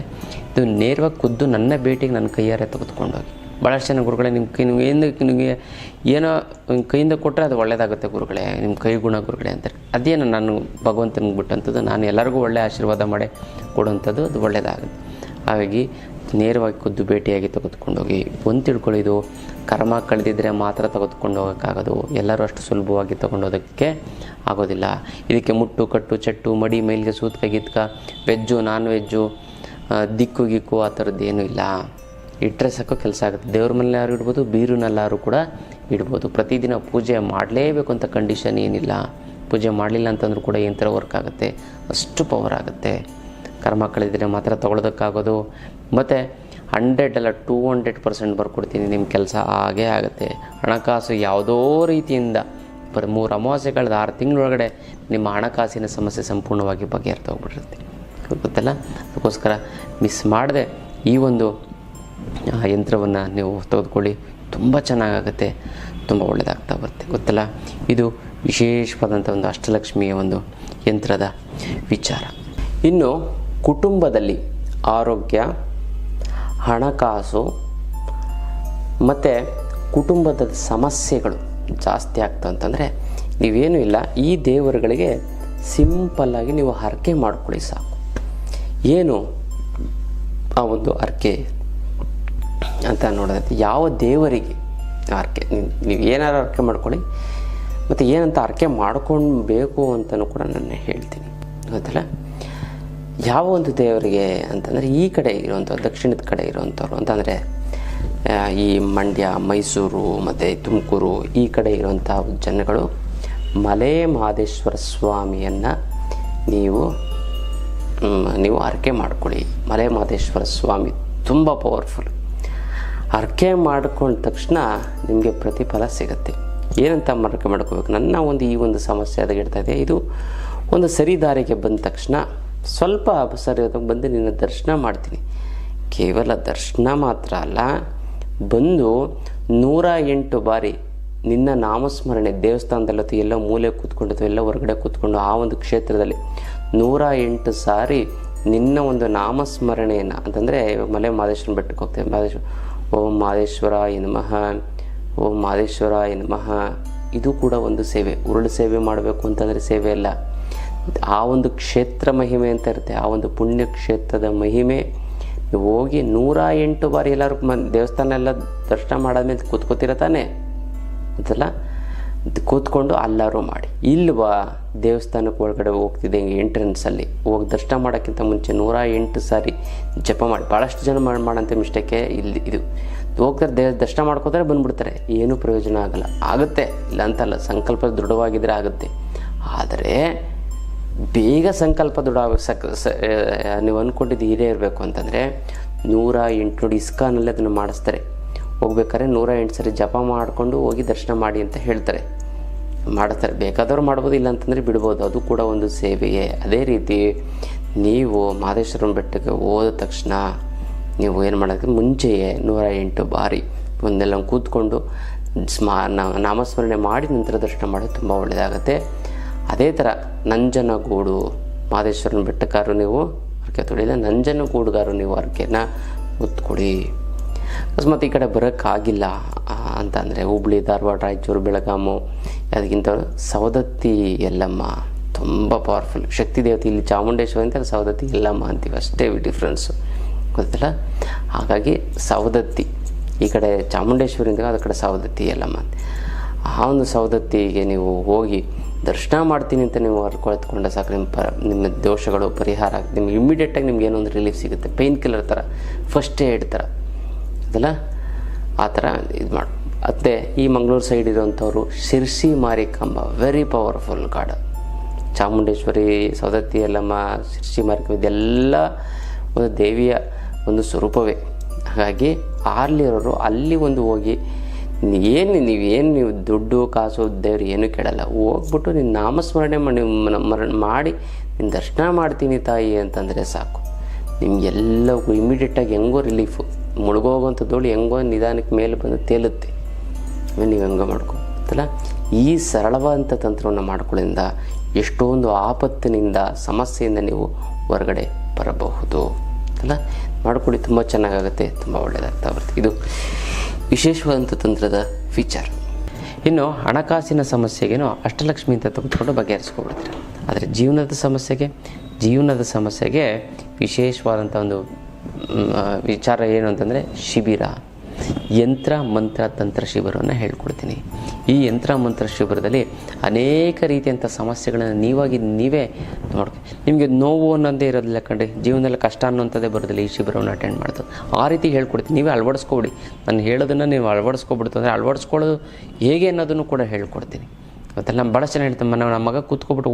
ಇದು ನೇರವಾಗಿ ಖುದ್ದು ನನ್ನ ಭೇಟಿಗೆ ನನ್ನ ಕೈಯಾರೆ ತೆಗೆದುಕೊಂಡೋಗಿ. ಭಾಳಷ್ಟು ಜನ ಗುರುಗಳೇ ನಿಮ್ಮ ಕೈ ನಿಮಗೆ ಏನೋ ಕೈಯಿಂದ ಕೊಟ್ಟರೆ ಅದು ಒಳ್ಳೆಯದಾಗುತ್ತೆ ಗುರುಗಳೇ, ನಿಮ್ಮ ಕೈ ಗುಣ ಗುರುಗಳೇ ಅಂತಾರೆ. ಅದೇನು ನಾನು ಭಗವಂತನಿಗೆ ಬಿಟ್ಟಂಥದ್ದು, ನಾನು ಎಲ್ಲರಿಗೂ ಒಳ್ಳೆಯ ಆಶೀರ್ವಾದ ಮಾಡಿ ಕೊಡುವಂಥದ್ದು, ಅದು ಒಳ್ಳೆಯದಾಗುತ್ತೆ. ಹಾಗಾಗಿ ನೇರವಾಗಿ ಖುದ್ದು ಭೇಟಿಯಾಗಿ ತೆಗೆದುಕೊಂಡೋಗಿ. ಒಂದು ತಿಳ್ಕೊಳ್ಳಿ, ಇದು ಕರ್ಮ ಕಳೆದಿದ್ದರೆ ಮಾತ್ರ ತೆಗೆದುಕೊಂಡು ಹೋಗೋಕ್ಕಾಗೋದು, ಎಲ್ಲರೂ ಅಷ್ಟು ಸುಲಭವಾಗಿ ತೊಗೊಂಡೋದಕ್ಕೆ ಆಗೋದಿಲ್ಲ. ಇದಕ್ಕೆ ಮುಟ್ಟು ಕಟ್ಟು ಚಟ್ಟು ಮಡಿ ಮೈಲಿಗೆ ಸೂತ್ಕ ಗಿತ್ಕ, ವೆಜ್ಜು ನಾನ್ ವೆಜ್ಜು ದಿಕ್ಕು ಗಿಕ್ಕು ಆ ಥರದ್ದೇನೂ ಇಲ್ಲ. ಇಟ್ಟರೆ ಸಾಕು ಕೆಲಸ ಆಗುತ್ತೆ. ದೇವ್ರ ಮನೆಯಲ್ಲಾರು ಇಡ್ಬೋದು, ಬೀರುನಲ್ಲಾರು ಕೂಡ ಇಡ್ಬೋದು. ಪ್ರತಿದಿನ ಪೂಜೆ ಮಾಡಲೇಬೇಕು ಅಂತ ಕಂಡೀಷನ್ ಏನಿಲ್ಲ. ಪೂಜೆ ಮಾಡಲಿಲ್ಲ ಅಂತಂದ್ರೂ ಕೂಡ ಯಂತ್ರ ವರ್ಕ್ ಆಗುತ್ತೆ, ಅಷ್ಟು ಪವರ್ ಆಗುತ್ತೆ. ಕರ್ಮ ಕಳೆದಿದ್ರೆ ಮಾತ್ರ ತೊಗೊಳೋದಕ್ಕಾಗೋದು. ಮತ್ತು 100 ಅಲ್ಲ 200% ಬರ್ಕೊಡ್ತೀನಿ, ನಿಮ್ಮ ಕೆಲಸ ಹಾಗೇ ಆಗುತ್ತೆ. ಹಣಕಾಸು ಯಾವುದೋ ರೀತಿಯಿಂದ 3 ಅಮಾವಾಸ್ಯೆ ಕಳೆದ 6 ತಿಂಗಳೊಳಗಡೆ ನಿಮ್ಮ ಹಣಕಾಸಿನ ಸಮಸ್ಯೆ ಸಂಪೂರ್ಣವಾಗಿ ಬಗೆಹರಿದೋಗ್ಬಿಟ್ಟಿರುತ್ತೆ ಗೊತ್ತಲ್ಲ. ಅದಕ್ಕೋಸ್ಕರ ಮಿಸ್ ಮಾಡದೆ ಈ ಒಂದು ಯಂತ್ರವನ್ನು ನೀವು ತೆಗೆದುಕೊಳ್ಳಿ, ತುಂಬ ಚೆನ್ನಾಗಾಗುತ್ತೆ, ತುಂಬ ಒಳ್ಳೆಯದಾಗ್ತಾ ಬರುತ್ತೆ ಗೊತ್ತಲ್ಲ. ಇದು ವಿಶೇಷವಾದಂಥ ಒಂದು ಅಷ್ಟಲಕ್ಷ್ಮಿಯ ಒಂದು ಯಂತ್ರದ ವಿಚಾರ. ಇನ್ನು ಕುಟುಂಬದಲ್ಲಿ ಆರೋಗ್ಯ, ಹಣಕಾಸು ಮತ್ತು ಕುಟುಂಬದ ಸಮಸ್ಯೆಗಳು ಜಾಸ್ತಿ ಆಗ್ತಾ ಅಂತಂದರೆ ನೀವೇನೂ ಇಲ್ಲ, ಈ ದೇವರುಗಳಿಗೆ ಸಿಂಪಲ್ಲಾಗಿ ನೀವು ಹರಕೆ ಮಾಡ್ಕೊಳ್ಳಿ ಸಾಕು. ಏನು ಆ ಒಂದು ಹರಕೆ ಅಂತ ನೋಡೋದೈತೆ, ಯಾವ ದೇವರಿಗೆ ಹರಕೆ ನೀವು ಏನಾರು ಹರಕೆ ಮಾಡ್ಕೊಳ್ಳಿ, ಮತ್ತು ಏನಂತ ಹರಕೆ ಮಾಡ್ಕೊಳ್ಬೇಕು ಅಂತಲೂ ಕೂಡ ನಾನು ಹೇಳ್ತೀನಿ ಗೊತ್ತಲ್ಲ. ಯಾವ ಒಂದು ದೇವರಿಗೆ ಅಂತಂದರೆ ಈ ಕಡೆ ಇರುವಂಥವ್ರು, ದಕ್ಷಿಣದ ಕಡೆ ಇರುವಂಥವ್ರು ಅಂತಂದರೆ ಈ ಮಂಡ್ಯ, ಮೈಸೂರು ಮತ್ತು ತುಮಕೂರು ಈ ಕಡೆ ಇರುವಂಥ ಜನಗಳು ಮಲೆ ಮಹದೇಶ್ವರ ಸ್ವಾಮಿಯನ್ನು ನೀವು ಹರಕೆ ಮಾಡ್ಕೊಳ್ಳಿ. ಮಲೆ ಮಹದೇಶ್ವರ ಸ್ವಾಮಿ ತುಂಬ ಪವರ್ಫುಲ್. ಹರಕೆ ಮಾಡ್ಕೊಂಡ ತಕ್ಷಣ ನಿಮಗೆ ಪ್ರತಿಫಲ ಸಿಗುತ್ತೆ. ಏನಂತ ಹರಕೆ ಮಾಡ್ಕೋಬೇಕು, ನನ್ನ ಈ ಒಂದು ಸಮಸ್ಯೆ ಅದಾಗಿಡ್ತಾ ಇದೆ, ಇದು ಒಂದು ಸರಿ ದಾರಿಗೆ ಬಂದ ತಕ್ಷಣ ಸ್ವಲ್ಪ ಸರಿ ಬಂದು ನಿನ್ನ ದರ್ಶನ ಮಾಡ್ತೀನಿ. ಕೇವಲ ದರ್ಶನ ಮಾತ್ರ ಅಲ್ಲ, ಬಂದು 108 ಬಾರಿ ನಿನ್ನ ನಾಮಸ್ಮರಣೆ ದೇವಸ್ಥಾನದಲ್ಲತ್ತು ಎಲ್ಲ ಮೂಲೆ ಕೂತ್ಕೊಂಡಿತ್ತು, ಎಲ್ಲ ಹೊರಗಡೆ ಕೂತ್ಕೊಂಡು ಆ ಒಂದು ಕ್ಷೇತ್ರದಲ್ಲಿ 108 ಸಾರಿ ನಿನ್ನ ಒಂದು ನಾಮಸ್ಮರಣೆಯನ್ನು ಅಂತಂದರೆ ಮಲೆ ಮಹದೇಶ್ವರನ ಬೆಟ್ಟಕ್ಕೆ ಹೋಗ್ತೇವೆ. ಓಂ ಮಹದೇಶ್ವರಾಯ ನಮಃ, ಓಂ ಮಹದೇಶ್ವರಾಯ ನಮಃ. ಇದು ಕೂಡ ಒಂದು ಸೇವೆ. ಉರುಳು ಸೇವೆ ಮಾಡಬೇಕು ಅಂತಂದರೆ ಸೇವೆ ಅಲ್ಲ, ಆ ಒಂದು ಕ್ಷೇತ್ರ ಮಹಿಮೆ ಅಂತ ಇರುತ್ತೆ. ಆ ಒಂದು ಪುಣ್ಯ ಕ್ಷೇತ್ರದ ಮಹಿಮೆ ನೀವು ಹೋಗಿ 108 ಬಾರಿ ಎಲ್ಲರೂ ದೇವಸ್ಥಾನ ಎಲ್ಲ ದರ್ಶನ ಮಾಡಾದ್ಮೇಲೆ ಕೂತ್ಕೋತಿರ ತಾನೆ ಅಂತಲ್ಲ, ಕೂತ್ಕೊಂಡು ಎಲ್ಲರೂ ಮಾಡಿ. ಇಲ್ವಾ ದೇವಸ್ಥಾನಕ್ಕೆ ಒಳಗಡೆ ಹೋಗ್ತಿದ್ದೆ ಹಿಂಗೆ ಎಂಟ್ರೆನ್ಸಲ್ಲಿ ಹೋಗಿ ದರ್ಶನ ಮಾಡೋಕ್ಕಿಂತ ಮುಂಚೆ 108 ಸಾರಿ ಜಪ ಮಾಡಿ. ಭಾಳಷ್ಟು ಜನ ಮಾಡೋಂಥ ಮಿಸ್ಟೇಕೆ ಇದು. ಹೋಗ್ತಾರೆ ದರ್ಶನ ಮಾಡ್ಕೋತಾರೆ ಬಂದುಬಿಡ್ತಾರೆ, ಏನೂ ಪ್ರಯೋಜನ ಆಗಲ್ಲ. ಆಗುತ್ತೆ, ಇಲ್ಲ ಅಂತಲ್ಲ, ಸಂಕಲ್ಪ ದೃಢವಾಗಿದ್ದರೆ ಆಗುತ್ತೆ. ಆದರೆ ಬೇಗ ಸಂಕಲ್ಪ ದೃಢ ನೀವು ಅಂದ್ಕೊಂಡಿದ್ದು ಹೀರೇ ಇರಬೇಕು ಅಂತಂದರೆ 108 ನೋಡಿ ಇಸ್ಕಾನಲ್ಲಿ ಅದನ್ನು ಮಾಡಿಸ್ತಾರೆ. ಹೋಗ್ಬೇಕಾದ್ರೆ 108 ಸರಿ ಜಪ ಮಾಡಿಕೊಂಡು ಹೋಗಿ ದರ್ಶನ ಮಾಡಿ ಅಂತ ಹೇಳ್ತಾರೆ, ಮಾಡ್ತಾರೆ. ಬೇಕಾದವ್ರು ಮಾಡ್ಬೋದು, ಇಲ್ಲ ಅಂತಂದರೆ ಬಿಡ್ಬೋದು, ಅದು ಕೂಡ ಒಂದು ಸೇವೆಯೇ. ಅದೇ ರೀತಿ ನೀವು ಮಹದೇಶ್ವರನ ಬೆಟ್ಟಕ್ಕೆ ಹೋದ ತಕ್ಷಣ ನೀವು ಏನು ಮಾಡೋದಕ್ಕೆ ಮುಂಚೆಯೇ 108 ಬಾರಿ ಒಂದೆಲ್ಲ ಕೂತ್ಕೊಂಡು ನಾಮಸ್ಮರಣೆ ಮಾಡಿ ನಂತರ ದರ್ಶನ ಮಾಡೋದು ತುಂಬ ಒಳ್ಳೆಯದಾಗುತ್ತೆ. ಅದೇ ಥರ ನಂಜನಗೂಡು ಮಹದೇಶ್ವರನ ಬೆಟ್ಟಕ್ಕಾರು ನೀವು ಹರಕೆ ತೊಡಿಲ್ಲ, ನಂಜನಗೂಡುಗಾರು ನೀವು ಹರಕೆನ ಹೊತ್ಕೊಡಿ. ಅಕಸ್ಮಾತ್ ಈ ಕಡೆ ಬರೋಕ್ಕಾಗಿಲ್ಲ ಅಂತಂದರೆ ಹುಬ್ಳಿ, ಧಾರವಾಡ, ರಾಯಚೂರು, ಬೆಳಗಾಮು ಅದಕ್ಕಿಂತ ಸವದತ್ತಿ ಎಲ್ಲಮ್ಮ ತುಂಬ ಪವರ್ಫುಲ್ ಶಕ್ತಿ ದೇವತೆ. ಇಲ್ಲಿ ಚಾಮುಂಡೇಶ್ವರಿ ಅಂತ ಸವದತ್ತಿ ಎಲ್ಲಮ್ಮ ಅಂತೀವಿ, ಅಷ್ಟೇ ಡಿಫ್ರೆನ್ಸು, ಗೊತ್ತಿಲ್ಲ. ಹಾಗಾಗಿ ಸವದತ್ತಿ ಈ ಕಡೆ ಚಾಮುಂಡೇಶ್ವರಿ ಅಂತ, ಆ ಕಡೆ ಸವದತ್ತಿ ಎಲ್ಲಮ್ಮ ಅಂತ. ಆ ಒಂದು ಸವದತ್ತಿಗೆ ನೀವು ಹೋಗಿ ದರ್ಶನ ಮಾಡ್ತೀನಿ ಅಂತ ನೀವು ಹೊರ್ಕೊಳ್ತ್ಕೊಂಡ್ರೆ ಸಾಕು, ನಿಮ್ಮ ದೋಷಗಳು ಪರಿಹಾರ ಆಗುತ್ತೆ. ನಿಮ್ಗೆ ಇಮ್ಮಿಡಿಯೇಟಾಗಿ ನಿಮ್ಗೆ ಏನೋ ಒಂದು ರಿಲೀಫ್ ಸಿಗುತ್ತೆ, ಪೇಯ್ನ್ ಕಿಲ್ಲರ್ ಥರ, ಫಸ್ಟ್ ಏಡ್ ಥರ ಅದಲ್ಲ, ಆ ಥರ ಇದು ಮಾಡಿ. ಮತ್ತು ಈ ಮಂಗಳೂರು ಸೈಡ್ ಇರೋವಂಥವ್ರು Sirsi Marikamba very powerful god. Chamundeshwari, Savadatti Yellamma, Sirsi Marikamba ಇದೆಲ್ಲ ಒಂದು ದೇವಿಯ ಒಂದು ಸ್ವರೂಪವೇ. ಹಾಗಾಗಿ ಅಲ್ಲಿರೋರು ಅಲ್ಲಿ ಒಂದು ಹೋಗಿ ನೀವು ದುಡ್ಡು ಕಾಸು ದೇವ್ರು ಏನೂ ಕೇಳಲ್ಲ, ಹೋಗ್ಬಿಟ್ಟು ನೀನು ನಾಮಸ್ಮರಣೆ ಮಾಡಿ ನೀನು ದರ್ಶನ ಮಾಡ್ತೀನಿ ತಾಯಿ ಅಂತಂದರೆ ಸಾಕು, ನಿಮಗೆಲ್ಲವೂ ಇಮಿಡಿಯೇಟಾಗಿ ಹೆಂಗೋ ರಿಲೀಫು. ಮುಳುಗೋಗುವಂಥದ್ದೋಳು ಹೆಂಗೋ ನಿಧಾನಕ್ಕೆ ಮೇಲೆ ಬಂದು ತೇಲುತ್ತೆ. ನೀವು ಹೆಂಗೋ ಮಾಡ್ಕೊತ್ತಲ್ಲ. ಈ ಸರಳವಾದಂಥ ತಂತ್ರವನ್ನು ಮಾಡ್ಕೊಳ್ಳೋದ್ರಿಂದ ಎಷ್ಟೊಂದು ಆಪತ್ತಿನಿಂದ, ಸಮಸ್ಯೆಯಿಂದ ನೀವು ಹೊರಗಡೆ ಬರಬಹುದು ಅಲ್ಲ. ಮಾಡ್ಕೊಳ್ಳಿ, ತುಂಬ ಚೆನ್ನಾಗಾಗುತ್ತೆ, ತುಂಬ ಒಳ್ಳೆಯದಾಗ್ತಾ ಬರುತ್ತೆ. ಇದು ವಿಶೇಷವಾದಂಥ ತಂತ್ರದ ಫೀಚರ್. ಇನ್ನು ಹಣಕಾಸಿನ ಸಮಸ್ಯೆಗೇನೋ ಅಷ್ಟಲಕ್ಷ್ಮಿ ಅಂತ ತೆಗೆದುಕೊಂಡು ಬಗೆಹರಿಸ್ಕೊಬಿಡ್ತೀರ. ಆದರೆ ಜೀವನದ ಸಮಸ್ಯೆಗೆ ವಿಶೇಷವಾದಂಥ ಒಂದು ವಿಚಾರ ಏನು ಅಂತಂದರೆ ಶಿಬಿರ, ಯಂತ್ರ ಮಂತ್ರ ತಂತ್ರ ಶಿಬಿರವನ್ನು ಹೇಳ್ಕೊಡ್ತೀನಿ. ಈ ಯಂತ್ರ ಮಂತ್ರ ಶಿಬಿರದಲ್ಲಿ ಅನೇಕ ರೀತಿಯಂಥ ಸಮಸ್ಯೆಗಳನ್ನು ನೀವೇ ನೋಡ್ಕೊ. ನಿಮಗೆ ನೋವು ಅನ್ನೋದೇ ಇರೋದಿಲ್ಲ ಕಣ್ರಿ, ಜೀವನದಲ್ಲಿ ಕಷ್ಟ ಅನ್ನೋಂಥದ್ದೇ ಬರೋದಿಲ್ಲ ಈ ಶಿಬಿರವನ್ನು ಅಟೆಂಡ್ ಮಾಡ್ತು. ಆ ರೀತಿ ಹೇಳ್ಕೊಡ್ತೀನಿ, ನೀವೇ ಅಳವಡಿಸ್ಕೊಬಿಡಿ. ನಾನು ಹೇಳೋದನ್ನು ನೀವು ಅಳವಡಿಸ್ಕೊಬಿಡ್ತು ಅಂದರೆ ಅಳವಡಿಸ್ಕೊಳ್ಳೋದು ಹೇಗೆ ಅನ್ನೋದನ್ನು ಕೂಡ ಹೇಳ್ಕೊಡ್ತೀನಿ. ಗೊತ್ತಲ್ಲ, ನಮ್ಮ ಭಾಳ ಚೆನ್ನಾಗಿ ಹೇಳ್ತಾನೆ, ನಮ್ಮ ಮಗ ಕೂತ್ಕೊಬಿಟ್ರೆ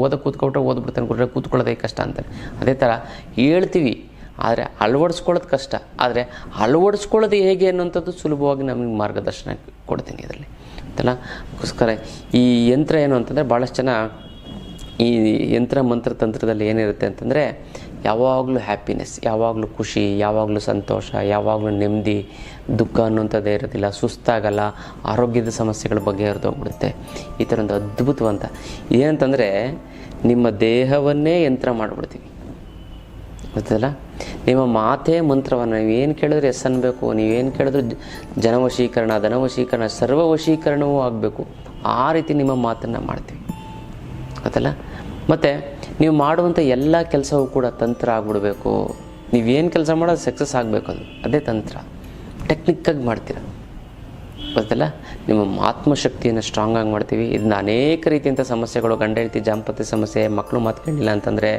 ಓದ್ಬಿಡ್ತಾನೆ, ಕೂತ್ಕೊಳ್ಳೋದೇ ಕಷ್ಟ ಅಂತಾನೆ. ಅದೇ ಥರ ಹೇಳ್ತೀವಿ, ಆದರೆ ಅಳವಡಿಸ್ಕೊಳ್ಳೋದು ಕಷ್ಟ. ಆದರೆ ಅಳವಡಿಸ್ಕೊಳ್ಳೋದು ಹೇಗೆ ಅನ್ನೋಂಥದ್ದು ಸುಲಭವಾಗಿ ನಮಗೆ ಮಾರ್ಗದರ್ಶನ ಕೊಡ್ತೀನಿ ಇದರಲ್ಲಿ ಅಂತಲ್ಲ. ಅದಕ್ಕೋಸ್ಕರ ಈ ಯಂತ್ರ ಏನು ಅಂತಂದರೆ ಭಾಳಷ್ಟು ಜನ ಈ ಯಂತ್ರ ಮಂತ್ರ ತಂತ್ರದಲ್ಲಿ ಏನಿರುತ್ತೆ ಅಂತಂದರೆ ಯಾವಾಗಲೂ ಹ್ಯಾಪಿನೆಸ್, ಯಾವಾಗಲೂ ಖುಷಿ, ಯಾವಾಗಲೂ ಸಂತೋಷ, ಯಾವಾಗಲೂ ನೆಮ್ಮದಿ, ದುಃಖ ಅನ್ನೋಂಥದ್ದೇ ಇರೋದಿಲ್ಲ, ಸುಸ್ತಾಗಲ್ಲ, ಆರೋಗ್ಯದ ಸಮಸ್ಯೆಗಳ ಬಗ್ಗೆ ಹರಿದೋಗ್ಬಿಡುತ್ತೆ. ಈ ಥರ ಒಂದು ಅದ್ಭುತವಂತ ಏನಂತಂದರೆ ನಿಮ್ಮ ದೇಹವನ್ನೇ ಯಂತ್ರ ಮಾಡಿಬಿಡ್ತೀವಿ, ಗೊತ್ತಲ್ಲ. ನಿಮ್ಮ ಮಾತೇ ಮಂತ್ರವನ್ನು ನೀವೇನು ಕೇಳಿದ್ರೆ ಎಸ್ ಅನ್ಬೇಕು, ನೀವೇನು ಕೇಳಿದ್ರು ಜನವಶೀಕರಣ, ಧನವಶೀಕರಣ, ಸರ್ವವಶೀಕರಣವೂ ಆಗಬೇಕು. ಆ ರೀತಿ ನಿಮ್ಮ ಮಾತನ್ನು ಮಾಡ್ತೀವಿ, ಗೊತ್ತಲ್ಲ. ಮತ್ತು ನೀವು ಮಾಡುವಂಥ ಎಲ್ಲ ಕೆಲಸವೂ ಕೂಡ ತಂತ್ರ ಆಗಿಬಿಡ್ಬೇಕು. ನೀವೇನು ಕೆಲಸ ಮಾಡೋದು ಸಕ್ಸಸ್ ಆಗಬೇಕು, ಅದೇ ತಂತ್ರ. ಟೆಕ್ನಿಕ್ಕಾಗಿ ಮಾಡ್ತೀರ, ಗೊತ್ತಲ್ಲ. ನಿಮ್ಮ ಆತ್ಮಶಕ್ತಿಯನ್ನು ಸ್ಟ್ರಾಂಗ್ ಆಗಿ ಮಾಡ್ತೀವಿ. ಇದನ್ನ ಅನೇಕ ರೀತಿಯಂಥ ಸಮಸ್ಯೆಗಳು, ಗಂಡ ಹೆಂಡತಿ ಜಾಂಪತ್ಯ ಸಮಸ್ಯೆ, ಮಕ್ಕಳು ಮಾತ್ಕೊಂಡಿಲ್ಲ ಅಂತಂದರೆ,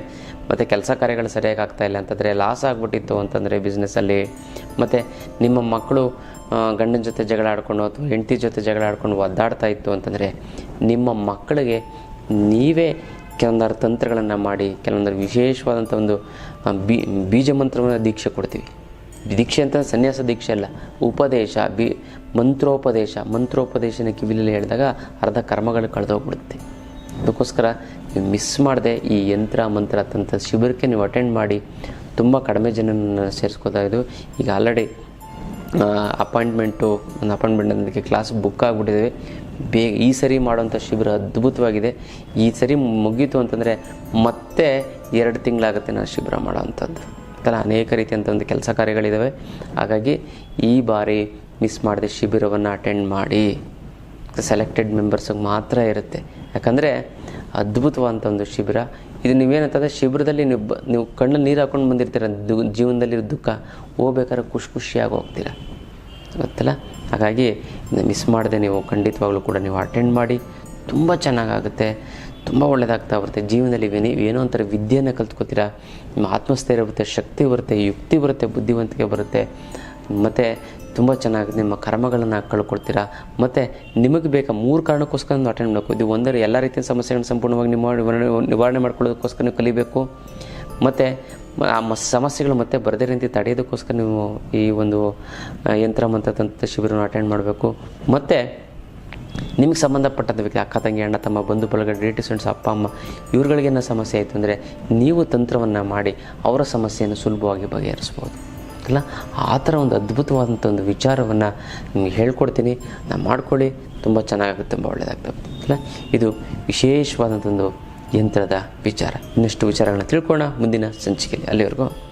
ಮತ್ತು ಕೆಲಸ ಕಾರ್ಯಗಳು ಸರಿಯಾಗಿ ಆಗ್ತಾಯಿಲ್ಲ ಅಂತಂದರೆ, ಲಾಸ್ ಆಗಿಬಿಟ್ಟಿತ್ತು ಅಂತಂದರೆ ಬಿಸ್ನೆಸ್ಸಲ್ಲಿ, ಮತ್ತು ನಿಮ್ಮ ಮಕ್ಕಳು ಗಂಡನ ಜೊತೆ ಜಗಳ ಆಡ್ಕೊಂಡು ಅಥವಾ ಹೆಂಡತಿ ಜೊತೆ ಜಗಳ ಆಡ್ಕೊಂಡು ಒದ್ದಾಡ್ತಾ ಇತ್ತು ಅಂತಂದರೆ, ನಿಮ್ಮ ಮಕ್ಕಳಿಗೆ ನೀವೇ ಕೆಲವೊಂದಾರು ತಂತ್ರಗಳನ್ನು ಮಾಡಿ, ಕೆಲವೊಂದು ವಿಶೇಷವಾದಂಥ ಒಂದು ಬೀಜ ಮಂತ್ರವನ್ನು ದೀಕ್ಷೆ ಕೊಡ್ತೀವಿ. ದೀಕ್ಷೆ ಅಂತ ಸನ್ಯಾಸ ದೀಕ್ಷೆ ಅಲ್ಲ, ಉಪದೇಶ, ಮಂತ್ರೋಪದೇಶನ ಕಿವಿಲಲ್ಲಿ ಹೇಳಿದಾಗ ಅರ್ಧ ಕರ್ಮಗಳು ಕಳೆದೋಗ್ಬಿಡುತ್ತೆ. ಅದಕ್ಕೋಸ್ಕರ ನೀವು ಮಿಸ್ ಮಾಡದೆ ಈ ಯಂತ್ರ ಮಂತ್ರ ತಂತ್ರ ಶಿಬಿರಕ್ಕೆ ನೀವು ಅಟೆಂಡ್ ಮಾಡಿ. ತುಂಬ ಕಡಿಮೆ ಜನನ ಸೇರಿಸ್ಕೋತಾ ಇದು. ಈಗ ಆಲ್ರೆಡಿ ಅಪಾಯಿಂಟ್ಮೆಂಟ್ ಅದಕ್ಕೆ ಕ್ಲಾಸ್ ಬುಕ್ ಆಗಿಬಿಟ್ಟಿದ್ದೇವೆ. ಈ ಸರಿ ಮಾಡೋಂಥ ಶಿಬಿರ ಅದ್ಭುತವಾಗಿದೆ. ಈ ಸರಿ ಮುಗೀತು ಅಂತಂದರೆ ಮತ್ತೆ 2 ತಿಂಗಳಾಗುತ್ತೆ ನಾನು ಶಿಬಿರ ಮಾಡೋವಂಥದ್ದು. ಅನೇಕ ರೀತಿಯಂಥ ಒಂದು ಕೆಲಸ ಕಾರ್ಯಗಳಿದ್ದಾವೆ. ಹಾಗಾಗಿ ಈ ಬಾರಿ ಮಿಸ್ ಮಾಡದೆ ಶಿಬಿರವನ್ನು ಅಟೆಂಡ್ ಮಾಡಿ. ಸೆಲೆಕ್ಟೆಡ್ ಮೆಂಬರ್ಸಿಗೆ ಮಾತ್ರ ಇರುತ್ತೆ, ಯಾಕಂದರೆ ಅದ್ಭುತವಾದಂಥ ಒಂದು ಶಿಬಿರ ಇದು. ನೀವೇನಂತಂದರೆ ಶಿಬಿರದಲ್ಲಿ ನೀವು ಕಣ್ಣಲ್ಲಿ ನೀರು ಹಾಕೊಂಡು ಬಂದಿರ್ತೀರ, ಜೀವನದಲ್ಲಿರೋ ದುಃಖ ಹೋಗ್ಬೇಕಾದ್ರೆ ಖುಷಿಯಾಗಿ ಹೋಗ್ತೀರ, ಗೊತ್ತಲ್ಲ. ಹಾಗಾಗಿ ಮಿಸ್ ಮಾಡದೆ ನೀವು ಖಂಡಿತವಾಗ್ಲೂ ಕೂಡ ನೀವು ಅಟೆಂಡ್ ಮಾಡಿ. ತುಂಬ ಚೆನ್ನಾಗಾಗುತ್ತೆ, ತುಂಬ ಒಳ್ಳೆಯದಾಗ್ತಾ ಬರುತ್ತೆ. ಜೀವನದಲ್ಲಿ ಏನೋ ಒಂಥರ ವಿದ್ಯೆಯನ್ನು ಕಲ್ತ್ಕೋತೀರಾ, ನಿಮ್ಮ ಆತ್ಮಸ್ಥೈರ್ಯ ಬರುತ್ತೆ, ಶಕ್ತಿ ಬರುತ್ತೆ, ಯುಕ್ತಿ ಬರುತ್ತೆ, ಬುದ್ಧಿವಂತಿಕೆ ಬರುತ್ತೆ. ಮತ್ತು ತುಂಬ ಚೆನ್ನಾಗಿ ನಿಮ್ಮ ಕರ್ಮಗಳನ್ನು ಕಳ್ಕೊಳ್ತೀರಾ. ಮತ್ತು ನಿಮಗೆ ಬೇಕಾ 3 ಕಾರಣಕ್ಕೋಸ್ಕರ ನೀವು ಅಟೆಂಡ್ ಮಾಡಬೇಕು. ಇದು ಒಂದರ ಎಲ್ಲ ರೀತಿಯ ಸಮಸ್ಯೆಗಳನ್ನು ಸಂಪೂರ್ಣವಾಗಿ ನಿವಾರಣೆ ಮಾಡ್ಕೊಳ್ಳೋದಕ್ಕೋಸ್ಕರ ನೀವು ಕಲಿಬೇಕು. ಮತ್ತು ಆ ಸಮಸ್ಯೆಗಳು ಮತ್ತೆ ಬರದೇ ರೀತಿ ತಡೆಯೋದಕ್ಕೋಸ್ಕರ ನೀವು ಈ ಒಂದು ಯಂತ್ರ ಮಂತ್ರ ತಂತ್ರ ಶಿಬಿರವನ್ನು ಅಟೆಂಡ್ ಮಾಡಬೇಕು. ಮತ್ತು ನಿಮಗೆ ಸಂಬಂಧಪಟ್ಟಂಥ ವ್ಯಕ್ತಿ, ಅಕ್ಕ ತಂಗಿ, ಅಣ್ಣ ತಮ್ಮ, ಬಂಧು ಬಳಗ, ರಿಲೇಟಿವ್ಸ್, ಅಪ್ಪ ಅಮ್ಮ, ಇವ್ರುಗಳಿಗೇನೋ ಸಮಸ್ಯೆ ಆಯಿತು ಅಂದರೆ ನೀವು ತಂತ್ರವನ್ನು ಮಾಡಿ ಅವರ ಸಮಸ್ಯೆಯನ್ನು ಸುಲಭವಾಗಿ ಬಗೆಹರಿಸ್ಬೋದು ಅಲ್ಲ. ಆ ಥರ ಒಂದು ಅದ್ಭುತವಾದಂಥ ಒಂದು ವಿಚಾರವನ್ನು ನಿಮಗೆ ಹೇಳ್ಕೊಡ್ತೀನಿ. ನಾನು ಮಾಡ್ಕೊಳ್ಳಿ, ತುಂಬ ಚೆನ್ನಾಗುತ್ತೆ, ತುಂಬ ಒಳ್ಳೆಯದಾಗ್ತದೆ ಅಲ್ಲ. ಇದು ವಿಶೇಷವಾದಂಥ ಒಂದು ಯಂತ್ರದ ವಿಚಾರ. ಇನ್ನಷ್ಟು ವಿಚಾರಗಳನ್ನ ತಿಳ್ಕೊಳ್ಳೋಣ ಮುಂದಿನ ಸಂಚಿಕೆಯಲ್ಲಿ. ಅಲ್ಲಿವರೆಗೂ